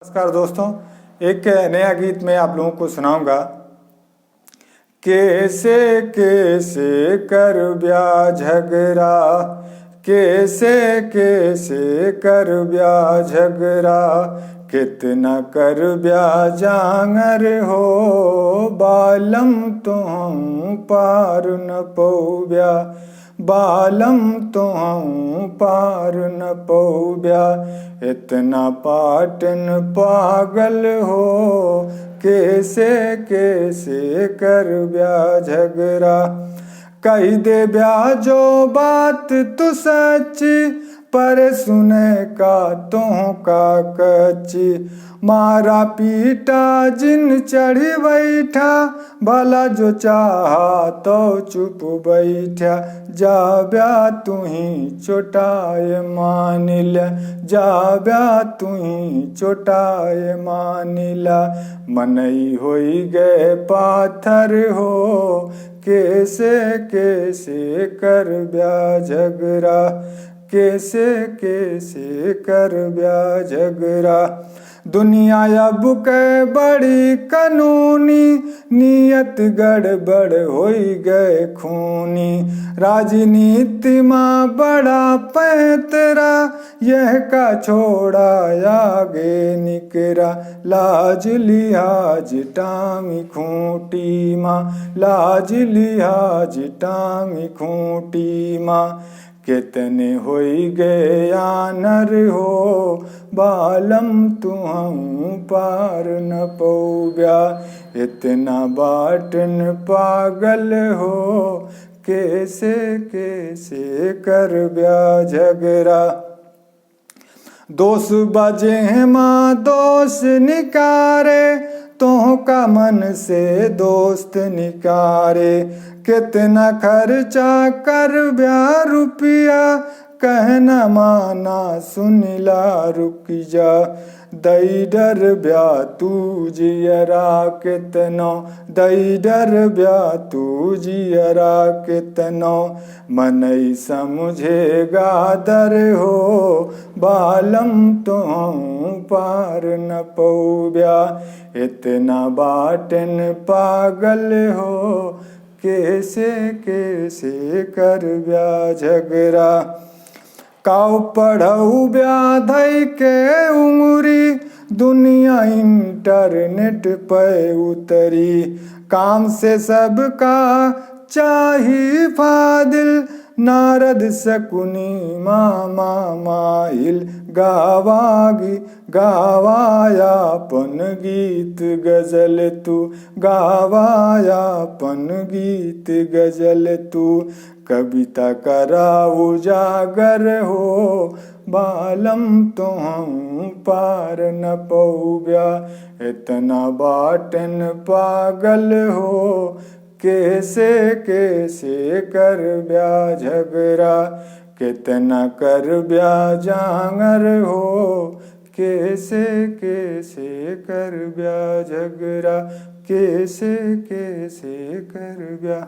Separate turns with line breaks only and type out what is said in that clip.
नमस्कार दोस्तों, एक नया गीत मैं आप लोगों को सुनाऊंगा। कैसे कैसे कर ब्या झगड़ा, कैसे कैसे कर ब्या झगड़ा, कितना कर ब्या जांगर हो, बालम तुम पार न पौब्या, बालम तुम पार न पौब्या। इतना पाटन पागल हो, कैसे कैसे कर ब्या झगड़ा। कही दे ब्या जो बात तू सच्ची, पर सुने का तोह का कच्ची। मारा पीटा जिन चढ़ी बैठा, भला जो चाहा तो चुप बैठा। जा ब्या तुही चोटाए मान ला, जा ब्या तुही चोटाए मान ला। मनई होई गए पाथर हो, कैसे कैसे कर ब्या झगड़ा, कैसे कैसे कर ब्या झगड़ा। दुनिया अब के बड़ी कानूनी, नियत गड़बड़ होई गए खूनी। राजनीति माँ बड़ा पैंतरा, यह का छोड़ा आगे निकरा। लाज लिहाज टांगी खूंटी माँ, लाज लिहाज टांगी खूंटी माँ। कितने होई गए आनर हो, बालम तुहं पार न पौब्या। इतना बाटन पागल हो, कैसे कैसे कर ब्या झगड़ा। दोष बजे माँ दोष निकारे, तोह का मन से दोस्त निकारे। कितना खर्चा कर ब्या रुपया, कहना माना सुनिला रुक जा। दई डर ब्या तू जियरा कितनो, दई डर ब्या तू जियरा कितनो। मनई समझेगा दर हो, बालम तुम पार न पौब्या। इतना बाटन पागल हो, कैसे कैसे कर ब्या झगड़ा। काऊ पढ़ऊ ब्या धई के उंगरी, दुनिया इंटरनेट पे उतरी। काम से सबका चाही फादिल, नारद शकुनी मामा माहिल। गावागी गावायापन गीत गजल तू, गावायापन गीत गजल तू। कविता करा उजागर हो, बालम तुहं पार न पौब्या। इतना बाटन पागल हो, कैसे कैसे कर ब्या झगड़ा। कितना कर ब्या जांगर हो, कैसे कैसे कर ब्या झगड़ा, कैसे कैसे कर ब्या।